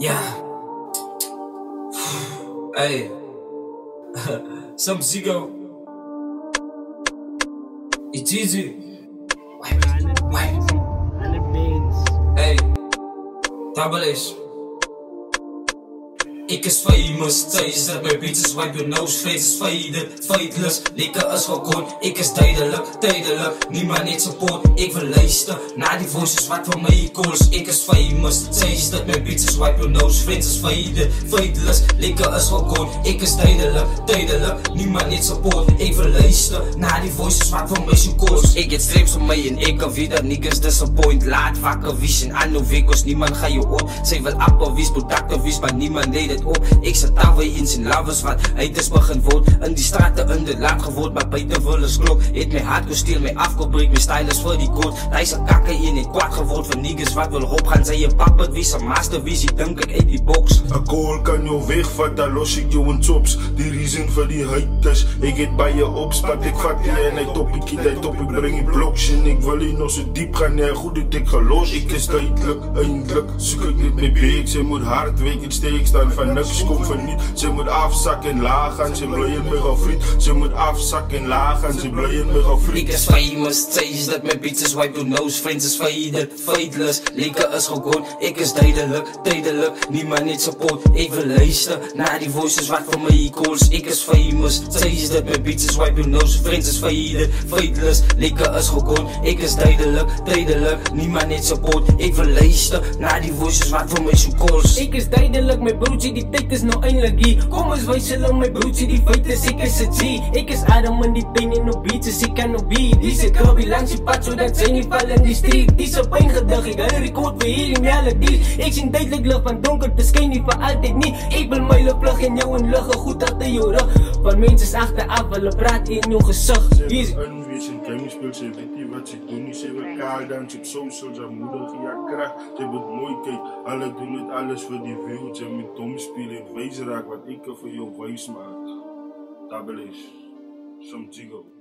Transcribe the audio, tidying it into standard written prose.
Yeah. Hey. Some Zigo. It's easy. Wipe. Hey. Double H. Ik is famous, taser, mijn beats wipe your nose, face is faded, fateless. Likken is gewoon, ik is tijdelijk, niemand niet support, ik wil luisteren naar die voices wat voor mij calls. Ik is famous, taser, mijn beats wipe your nose, face is faded, fateless. Likken is gewoon, ik is tijdelijk, niemand niet support, ik wil luisteren naar die voices wat voor mij calls. Ik get strips van mij en ik kan weer niggas disappoint. Laat wakker vision, aan no vehicles, niemand ga je op. Zij wil appelwies, productiewies, maar niemand deed het. Ik zat daar weer in zijn lavers wat hij is begin woord. In die straten in de laat gewoord, maar buiten wil is klok. Het my hardcore steel, my afgebreek, my style is voor die code. Hij is een kakke in het kwaad geword van niggas wat wil hop gaan. Zij je pap het wie zijn mastervisie, denk ik uit die box. Een kool kan jou wegvat, dan los ik jou in chops. Die reason voor die haters, ik het bij je opspat. Ik vat je en hij top ik breng je blockchain. Ik wil je nog zo diep gaan, nee goed dat ik gelos. Ik is duidelijk, eindelijk, zoek ik niet meer beek. Zij moet hard werken, steek staan van niks komt van niet. Ze moet afzakken en laag gaan, ze blijven me gaan vriend. Ze moet afzakken en laag gaan, ze blijven me gaan vriend. Ik is famous, taste dat mijn beats is wipe your nose, friends is faded, fateless. Likken is gewoon, ik is tijdelijk, niemand niet support. Ik wil luisteren naar die voices wat voor mij calls. Ik is famous, taste dat mijn beats is wipe your nose, friends is faded, fateless. Likken is gewoon, ik is tijdelijk, niemand niet support. Ik wil luisteren naar die voices wat voor mij calls. Ik is tijdelijk, mijn broodje die tijd is nou eindelijk hier. Kom eens wijs lang, mijn broodje die feit is, ik is het G. Ik is adem in die pijn in no beats, dus ik kan no beat. Die se krabby langs die pad, zodat zij niet vallen in die street. Die se pijn gedag, ik huil record weer hier in melodies. Ik zie duidelijk lucht van donker, te schijn niet van altijd niet. Ik wil mijlen plug in jou en luchten, goed achter jou rug. Van mensen achteraf willen praten in jouw gezicht. Ze is een game speelt, ze weet niet wat ze doen. Ze wil kaal dans, ze heeft social, ze moedig, ja kracht. Ze moet mooi kijken, alle doen het alles voor die view. Ze moet dom spelen, wijs raak wat ik er voor jou wijs maak. Double H, some Zigo.